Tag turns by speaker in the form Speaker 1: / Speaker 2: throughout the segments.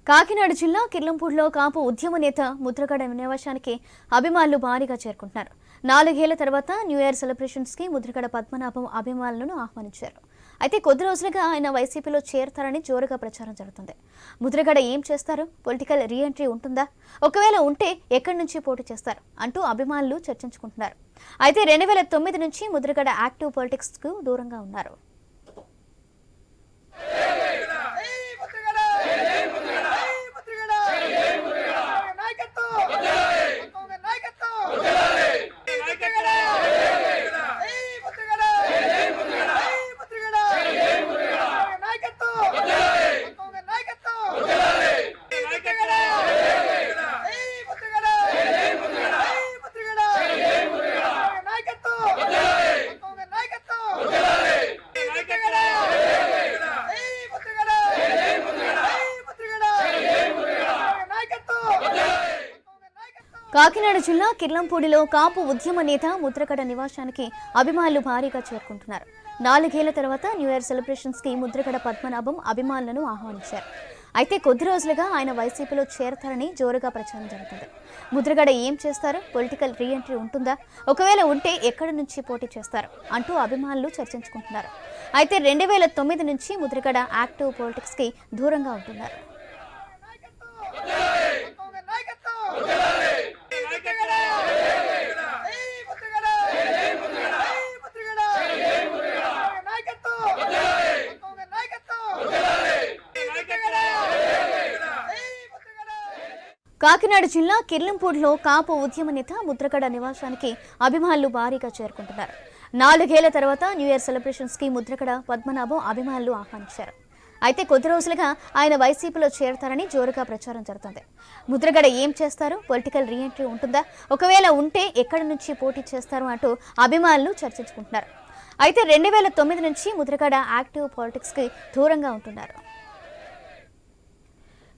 Speaker 1: కాకినాడ జిల్లా కిర్లంపూడిలో కాపు ఉద్యమ నేత ముద్రగడ నివాసానికి అభిమానులు భారీగా చేరుకుంటున్నారు. 4 ఏళ్ల తర్వాత న్యూ ఇయర్ సెలబ్రేషన్స్ కి ముద్రగడ పద్మనాభం అభిమానులను ఆహ్వానించారు. అయితే కొద్ది రోజులుగా ఆయన వైసీపీలో చేరతారని జోరుగా ప్రచారం జరుగుతుంది. ముద్రగడ ఏం చేస్తారు? పొలిటికల్ రీఎంట్రీ ఉంటుందా? ఒకవేళ ఉంటే ఎక్కడి నుంచి పోటీ చేస్తారు అంటూ అభిమానులు చర్చించుకుంటున్నారు. అయితే 2009 నుంచి ముద్రగడ యాక్టివ్ పాలిటిక్స్ కు దూరంగా ఉన్నారు. కాకినాడ జిల్లా కిర్లంపూడిలో కాపు ఉద్యమ నేత ముద్రగడ నివాసానికి అభిమానులు భారీగా చేరుకుంటున్నారు. 4 ఏళ్ల తర్వాత న్యూ ఇయర్ సెలబ్రేషన్స్ కి ముద్రగడ పద్మనాభం అభిమానులను ఆహ్వానించారు. అయితే కొద్ది రోజులుగా ఆయన వైసీపీలో చేరతారని జోరుగా ప్రచారం జరుగుతుంది. ముద్రగడ ఏం చేస్తారు? పొలిటికల్ రీఎంట్రీ ఉంటుందా? ఒకవేళ ఉంటే ఎక్కడి నుంచి పోటీ చేస్తారు అంటూ అభిమానులు చర్చించుకుంటున్నారు. అయితే 2009 నుంచి ముద్రగడ యాక్టివ్ పాలిటిక్స్ కి దూరంగా ఉంటున్నారు. కాకినాడ జిల్లా కిర్లంపూడిలో కాపు ఉద్యమ నేత ముద్రగడ నివాసానికి అభిమానులు భారీగా చేరుకుంటున్నారు. 4 ఏళ్ల తర్వాత న్యూ ఇయర్ సెలబ్రేషన్స్ కి ముద్రగడ పద్మనాభం అభిమానులు ఆహ్వానించారు. అయితే కొద్ది రోజులుగా ఆయన వైసీపీలో చేరతారని జోరుగా ప్రచారం జరుగుతుంది. ముద్రగడ ఏం చేస్తారు? పొలిటికల్ రీఎంట్రీ ఉంటుందా? ఒకవేళ ఉంటే ఎక్కడి నుంచి పోటీ చేస్తారు అంటూ అభిమానులు చర్చించుకుంటున్నారు. అయితే 2009 నుంచి ముద్రగడ యాక్టివ్ పాలిటిక్స్ కి దూరంగా ఉంటున్నారు.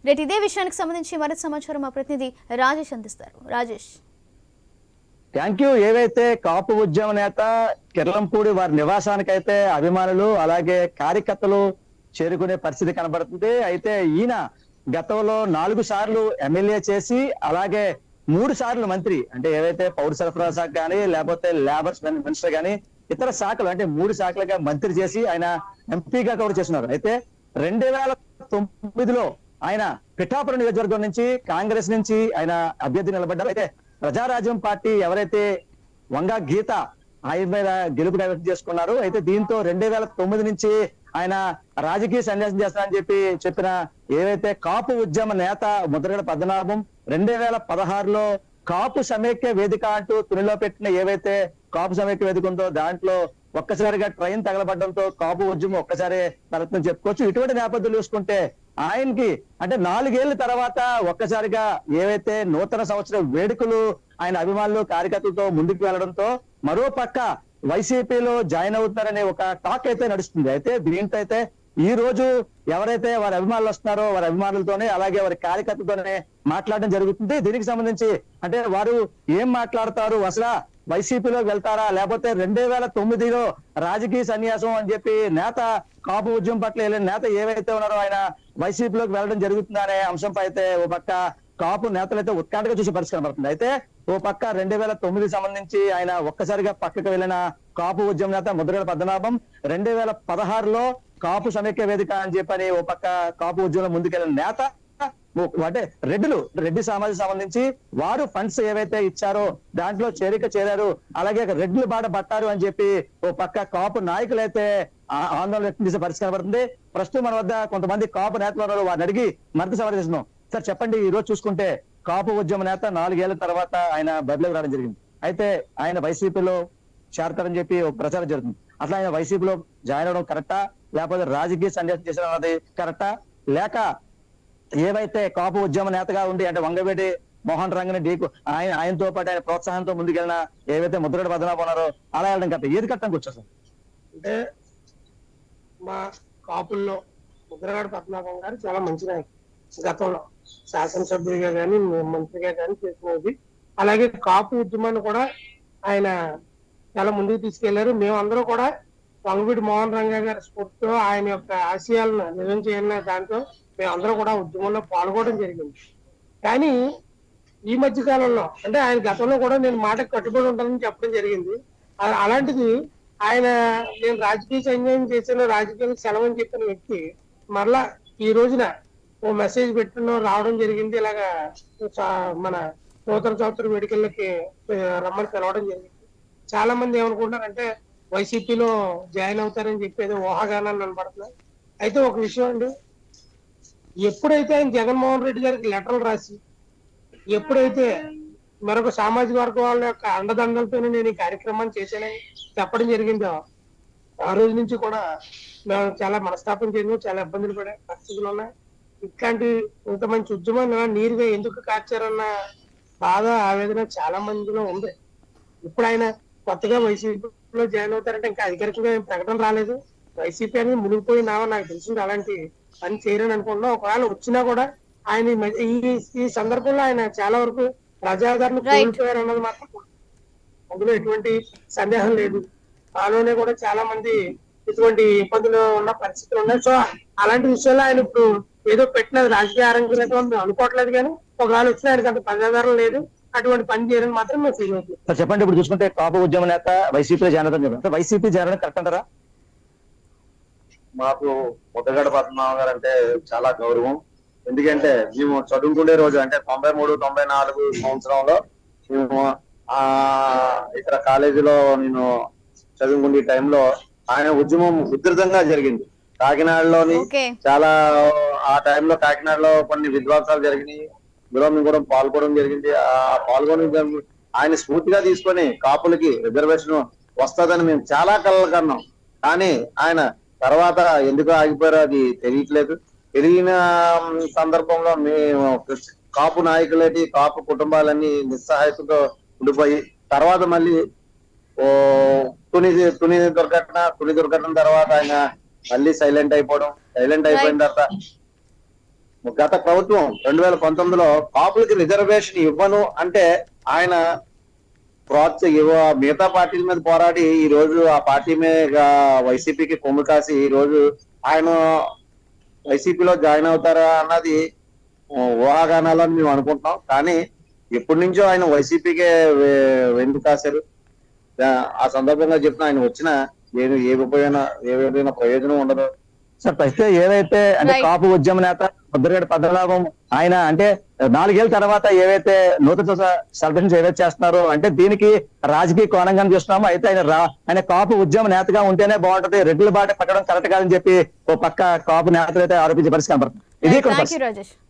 Speaker 1: రేపు ఇదే విషయానికి సంబంధించి మరింత సమాచారం మా ప్రతినిధి రాజేష్ అందిస్తారు. Rajesh,
Speaker 2: thank you. ఏవైతే కాపు ఉద్యమ నేత కిర్లంపూడి వారి నివాసానికైతే అభిమానులు అలాగే కార్యకర్తలు చేరుకునే పరిస్థితి కనబడుతుంది. అయితే ఈయన గతంలో 4 సార్లు ఎమ్మెల్యే చేసి అలాగే 3 సార్లు మంత్రి, అంటే ఏవైతే పౌర సరఫరా శాఖ కానీ లేకపోతే లేబర్ మినిస్టర్ కానీ ఇతర శాఖలు అంటే 3 శాఖలుగా మంత్రి చేసి ఆయన ఎంపీగా కూడా చేస్తున్నారు. అయితే 2009లో ఆయన పిఠాపురం నియోజకవర్గం నుంచి కాంగ్రెస్ నుంచి ఆయన అభ్యర్థి నిలబడ్డారు. అయితే ప్రజారాజ్యం పార్టీ ఎవరైతే వంగా గీత ఆయన మీద గెలుపు వ్యక్తం చేసుకున్నారు. అయితే దీంతో 2009 నుంచి ఆయన రాజకీయ సన్యాసం చేస్తానని చెప్పిన ఏవైతే కాపు ఉద్యమ నేత ముద్రగడ పద్మనాభం 2016లో కాపు సమైక్య వేదిక అంటూ తునిలో పెట్టిన ఏవైతే కాపు సమైక్య వేదిక ఉందో దాంట్లో ఒక్కసారిగా ట్రైన్ తగలబడడంతో కాపు ఉద్యమం ఒక్కసారి తలెత్తుని చెప్పుకోవచ్చు. ఇటువంటి నేపథ్యాలు చూసుకుంటే ఆయనకి అంటే 4 ఏళ్ల తర్వాత ఒక్కసారిగా ఏవైతే నూతన సంవత్సర వేడుకలు ఆయన అభిమానులు కార్యకర్తలతో ముందుకు వెళ్లడంతో మరో పక్క వైసీపీలో జాయిన్ అవుతున్నారనే ఒక టాక్ అయితే నడుస్తుంది. అయితే దీంతో అయితే ఈ రోజు ఎవరైతే వారి అభిమానులు వస్తున్నారో వారి అభిమానులతోనే అలాగే వారి కార్యకర్తలతోనే మాట్లాడడం జరుగుతుంది. దీనికి సంబంధించి అంటే వారు ఏం మాట్లాడతారు, అసలు వైసీపీలో వెళ్తారా లేకపోతే 2009లో రాజకీయ సన్యాసం అని చెప్పి నేత కాపు ఉద్యమం పట్ల వెళ్ళిన నేత ఏవైతే ఉన్నారో ఆయన వైసీపీలోకి వెళ్ళడం జరుగుతుందా అనే అంశంపై అయితే ఓ పక్క కాపు నేతలు అయితే ఉత్కంఠగా చూసి పరిష్కారం పడుతుంది. అయితే ఓ పక్క 2009 సంబంధించి ఆయన ఒక్కసారిగా పక్కకు వెళ్ళిన కాపు ఉద్యమ నేత ముద్రగడ పద్మనాభం 2016లో కాపు సమైక్య వేదిక అని చెప్పని ఓ పక్క కాపు ఉద్యమంలో ముందుకెళ్ళిన నేత అంటే రెడ్డి సమాజం సంబంధించి వారు ఫండ్స్ ఏవైతే ఇచ్చారో దాంట్లో చేరారు. అలాగే రెడ్లు బాట పట్టారు అని చెప్పి ఓ పక్క కాపు నాయకులు అయితే ఆందోళన వ్యక్తం చేసే పరిస్థితి పడుతుంది. ప్రస్తుతం మన వద్ద కొంతమంది కాపు నేతలు ఉన్నారు, వారిని అడిగి మరింత సవాల్ చేస్తున్నాం. సార్ చెప్పండి, ఈ రోజు చూసుకుంటే కాపు ఉద్యమ నేత 4 ఏళ్ల తర్వాత ఆయన బదిలీకి రావడం జరిగింది. అయితే ఆయన వైసీపీలో చేరతారని చెప్పి ఒక ప్రచారం జరుగుతుంది. అట్లా ఆయన వైసీపీలో జాయిన్ అవడం కరెక్టా లేకపోతే రాజకీయ సన్యాసం చేసిన అన్నది కరెక్టా, లేక ఏవైతే కాపు ఉద్యమ నేతగా ఉండి అంటే వంగవేటి మోహన్ రంగని డీకు ఆయనతో పాటు ఆయన ప్రోత్సాహంతో ముందుకెళ్ళిన ఏవైతే ముద్రగడ పద్మనాభం ఉన్నారో అలా వెళ్ళడం కరెక్ట్, ఏది కరెక్ట్ వచ్చా సార్?
Speaker 3: అంటే మా కాపుల్లో ముద్రగడ పద్మనాభం గారు చాలా మంచి నాయకుడు. గతంలో శాసనసభ్యుడిగా కానీ మంత్రిగా కానీ చేసినది. అలాగే కాపు ఉద్యమాన్ని కూడా ఆయన చాలా ముందుకు తీసుకెళ్లారు. మేమందరూ కూడా వంగవీటి మోహన్ రంగ గారి స్ఫూర్తితో ఆయన యొక్క ఆశయాలను నిజం చేయాలనే దాంతో మేమందరం కూడా ఉద్యమంలో పాల్గొనడం జరిగింది. కానీ ఈ మధ్య కాలంలో అంటే ఆయన గతంలో కూడా నేను మాటకు కట్టుబడి ఉంటానని చెప్పడం జరిగింది. అలాంటిది ఆయన నేను రాజకీయ సైన్యం చేసిన రాజకీయాలకు సెలవు అని చెప్పిన వ్యక్తి మరలా ఈ రోజున ఓ మెసేజ్ పెట్టడం రావడం జరిగింది. ఇలాగా మన నూతన సంవత్సర వేడుకలకి రమ్మని పిలవడం జరిగింది. చాలా మంది ఏమనుకుంటారంటే వైసీపీలో జాయిన్ అవుతారని చెప్పేది ఊహాగానాలు నిలబడుతున్నాయి. అయితే ఒక విషయం అండి, ఎప్పుడైతే ఆయన జగన్మోహన్ రెడ్డి గారికి లెటర్లు రాసి ఎప్పుడైతే మరొక సామాజిక వర్గం వాళ్ళ యొక్క అండదండలతో నేను ఈ కార్యక్రమాన్ని చేశానని చెప్పడం జరిగిందో ఆ రోజు నుంచి కూడా మేము చాలా మనస్తాపం చెందాం, చాలా ఇబ్బందులు పడే పరిస్థితులు ఉన్నాయి. ఇట్లాంటి ఇంత మంచి ఉద్యమాన్ని నీరుగా ఎందుకు కార్చారన్న బాధ ఆవేదన చాలా మందిలో ఉంది. ఇప్పుడు ఆయన కొత్తగా వైసీపీలో జాయిన్ అవుతారంటే ఇంకా అధికారికంగా ఏం ప్రకటన రాలేదు. వైసీపీ అనేది మునిగిపోయినావో నాకు తెలిసింది అలాంటి పని చేయరని అనుకుంటున్నాం. ఒకవేళ వచ్చినా కూడా ఆయన ఈ సందర్భంలో ఆయన చాలా వరకు ప్రజాదరణ కోల్పోయారు అన్నది మాత్రం అందులో ఎటువంటి సందేహం లేదు. నాలోనే కూడా చాలా మంది ఇటువంటి ఇబ్బందులు ఉన్న పరిస్థితులు ఉన్నాయి. సో అలాంటి విషయాల్లో ఆయన ఇప్పుడు ఏదో పెట్టినది రాజకీయ ఆరంభించడం మేము అనుకోవట్లేదు. కానీ ఒకవేళ వచ్చిన ఆయనకి అంత ప్రజాదరణ లేదు, అటువంటి పని చేయడం మాత్రం మేము ఫీల్ అవుతుంది.
Speaker 2: సార్ చెప్పండి, ఇప్పుడు చూసుకుంటే కాపు ఉద్యమ నేత వైసీపీలో జాయిన్ అవుతాం చెప్పండి, వైసీపీ జాయిన్ కరెక్ట్ అంటారా?
Speaker 4: మాకు ముద్దగడ పద్మనాభం గారు అంటే చాలా గౌరవం. ఎందుకంటే మేము చదువుకునే రోజు అంటే 93, 94 సంవత్సరంలో మేము ఇతర కాలేజీలో నేను చదువుకునే టైంలో ఆయన ఉద్యమం ఉధృతంగా జరిగింది కాకినాడలోని. చాలా ఆ టైంలో కాకినాడలో కొన్ని విధ్వంసాలు జరిగినాయి, మేము కూడా పాల్గొనడం జరిగింది. ఆ పాల్గొనడం ఆయన స్ఫూర్తిగా తీసుకొని కాపులకి రిజర్వేషన్ వస్తుందని మేము చాలా కలలు కన్నాం. కానీ ఆయన తర్వాత ఎందుకు ఆగిపోయారో అది తెలియట్లేదు. తెలియని సందర్భంలో మేము కాపు నాయకులకి కాపు కుటుంబాలన్నీ నిస్సహాయతతో ఉండిపోయి తర్వాత మళ్ళీ తుని దుర్ఘటన తర్వాత ఆయన మళ్ళీ సైలెంట్ అయిపోయిన తర్వాత గత ప్రభుత్వం 2019లో కాపులకి రిజర్వేషన్ ఇవ్వను అంటే ఆయన మిగతా పార్టీల మీద పోరాడి ఈ రోజు ఆ పార్టీ మీద వైసీపీకి కొమ్ము కాసి ఈ రోజు ఆయన వైసీపీలో జాయిన్ అవుతారా అన్నది ఊహాగానాలని మేము అనుకుంటున్నాం. కానీ ఎప్పటి నుంచో ఆయన వైసీపీకే వెన్ను కాశారు. ఆ సందర్భంగా చెప్పిన ఆయన వచ్చిన ఏదైనా ప్రయోజనం ఉండదు.
Speaker 2: సార్ అయితే ఏదైతే అంటే కాపు ఉద్యమ నేత ముద్రగడ పద్మనాభం ఆయన అంటే 4 ఏళ్ల తర్వాత ఏవైతే నూతన సెలబ్రేషన్స్ ఏవైతే చేస్తున్నారో అంటే దీనికి రాజకీయ కోణంగా చూస్తున్నామో. అయితే ఆయన కాపు ఉద్యమ నేతగా ఉంటేనే బాగుంటది, రెడ్ల బాట పట్టడం కరెక్ట్ కాదని చెప్పి ఓ పక్క కాపు నేతలు అయితే ఆరోపించే పరిస్థితి కనపడుతుంది. ఇది